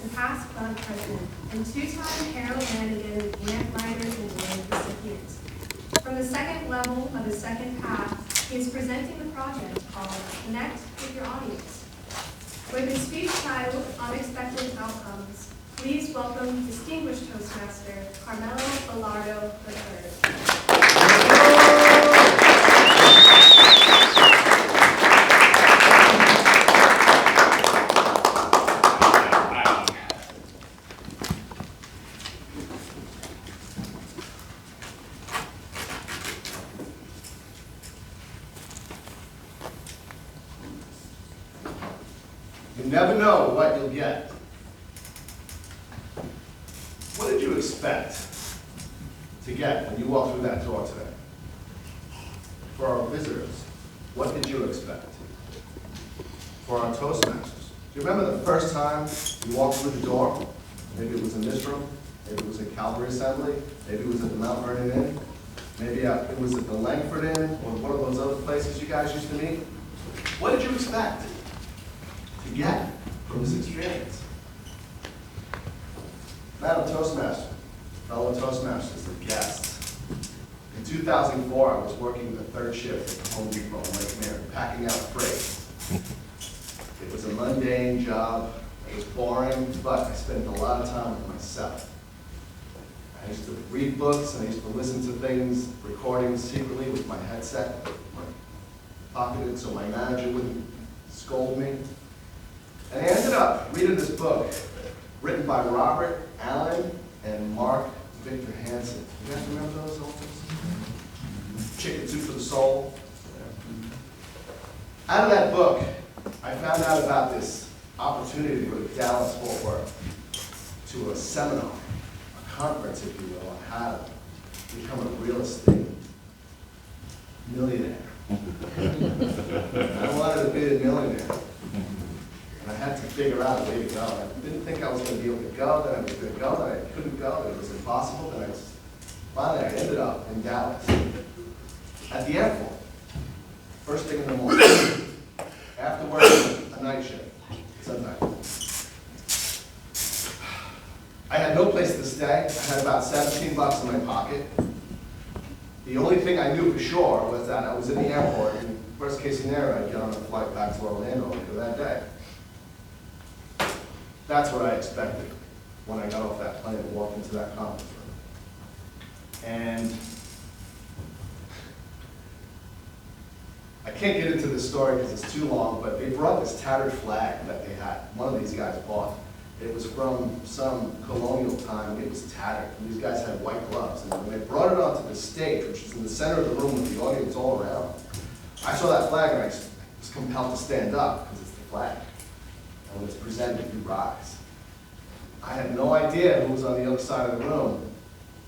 and past club president, and two-time Harold Lanigan Grant Writers Award recipient. From the second level of his second path, he is presenting the project called Connect with Your Audience. With his speech titled Unexpected Outcomes, please welcome distinguished Toastmaster Carmelo Berlardo III. You never know what you'll get. What did you expect to get when you walked through that door today? For our visitors, what did you expect? For our Toastmasters, do you remember the first time you walked through the door? Maybe it was in this room, maybe it was at Calvary Assembly, maybe it was at the Mount Vernon Inn, maybe it was at the Langford Inn, or one of those other places you guys used to meet. What did you expect to get from this experience? Madam Toastmaster, fellow Toastmasters, the guests. In 2004, I was working the third shift at the Home Depot in Lake Mary, packing out freight. It was a mundane job, it was boring, but I spent a lot of time with myself. I used to read books, and I used to listen to things, recordings secretly with my headset, pocketed so my manager wouldn't scold me. And I ended up reading this book written by Robert Allen and Mark Victor Hansen. You guys remember those authors? Chicken Soup for the Soul. Out of that book, I found out about this opportunity to go to Dallas, Fort Worth, to a seminar, a conference, if you will, on how to become a real estate millionaire. I wanted to be a millionaire. And I had to figure out a way to go. I didn't think I was going to be able to go, then I was going to go, then I couldn't go, then it was impossible, then finally I ended up in Dallas, at the airport, first thing in the morning, after working a night shift, sometimes. I had no place to stay. I had about 17 bucks in my pocket. The only thing I knew for sure was that I was in the airport, and worst case scenario, I'd get on a flight back to Orlando later that day. That's what I expected when I got off that plane and walked into that conference room. And I can't get into this story because it's too long, but they brought this tattered flag that they had. One of these guys bought. It was from some colonial time. It was tattered. And these guys had white gloves. And when they brought it onto the stage, which was in the center of the room with the audience all around, I saw that flag and I was compelled to stand up because it's the flag. And when it's presented, you rise. I had no idea who was on the other side of the room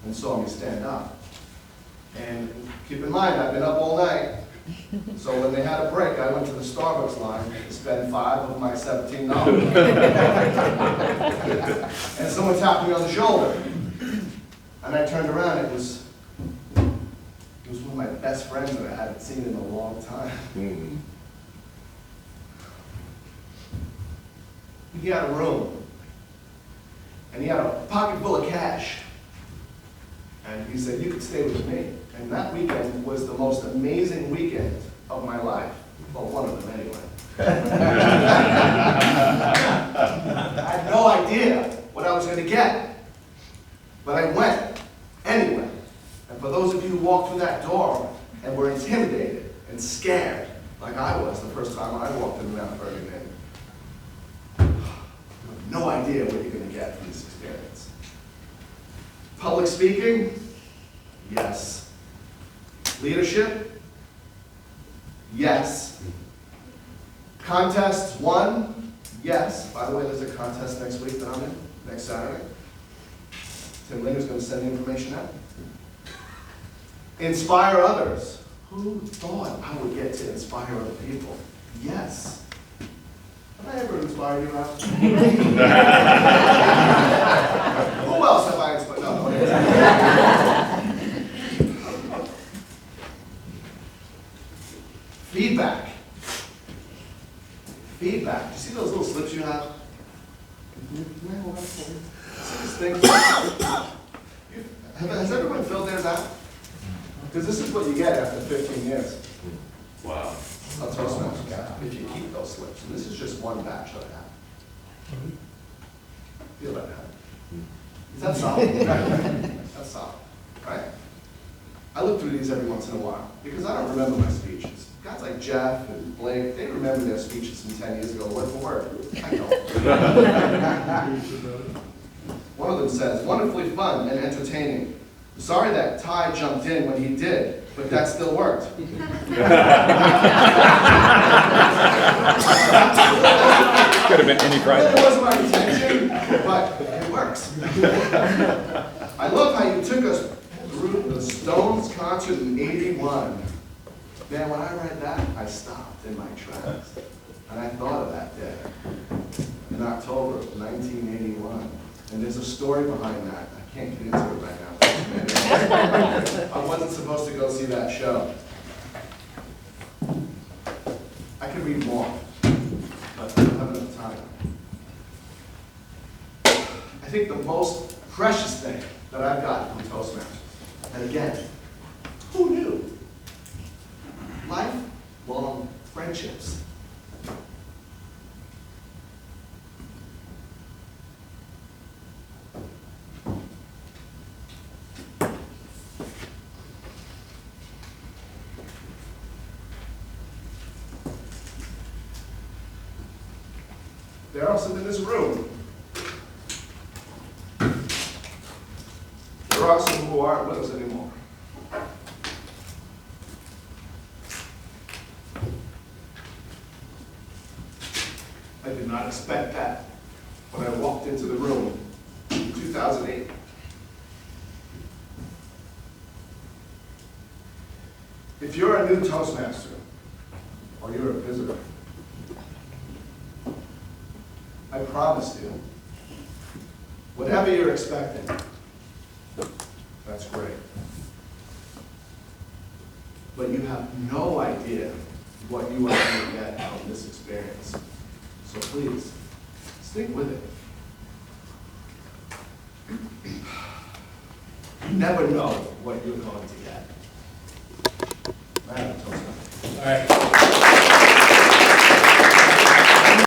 and saw me stand up. And keep in mind, I've been up all night. So when they had a break, I went to the Starbucks line to spend 5 of my $17. And someone tapped me on the shoulder. And I turned around, it was one of my best friends that I hadn't seen in a long time. He had a room, and he had a pocket full of cash. And he said, you could stay with me. And that weekend was the most amazing weekend of my life. Well, one of them anyway. I had no idea what I was going to get, but I went anyway. And for those of you who walked through that door and were intimidated and scared, like I was the first time I walked into Mount Vernon, no idea what you're going to get from this experience. Public speaking? Yes. Leadership? Yes. Contests won? Yes. By the way, there's a contest next week that I'm in, next Saturday. Tim Linger's going to send the information out. Inspire others. Who thought I would get to inspire other people? Yes. Have I ever inspired you, Ralph? Who else have I inspired? No. Feedback. Feedback. Do you see those little slips you have? Has everyone filled theirs out? Because this is what you get after 15 years. Wow. I'll Toastmasters, if you keep those slips. And this is just one batch that I have. Feel that, huh? Is that solid? That's solid, right? I look through these every once in a while, because I don't remember my speeches. Guys like Jeff and Blake, they remember their speeches from 10 years ago, word for word. I don't. One of them says, wonderfully fun and entertaining. Sorry that Ty jumped in when he did, but that still worked. Could have been any It Friday. wasn't my intention, but it works. I love how you took us through the Stones concert in '81. Man, when I read that, I stopped in my tracks. And I thought of that day in October of 1981. And there's a story behind that. I can't get into it right now. I wasn't supposed to go see that show. I could read more, but I don't have enough time. I think the most precious thing that I've got from Toastmasters, and again, who knew? Lifelong friendships. There are some in this room. There are some who aren't with us anymore. I did not expect that when I walked into the room in 2008. If you're a new Toastmaster, or you're a visitor, I promise you, whatever you're expecting, that's great. But you have no idea what you are going to get out of this experience. So please, stick with it. You never know what you're going to get. Man, Toastmaster. All right.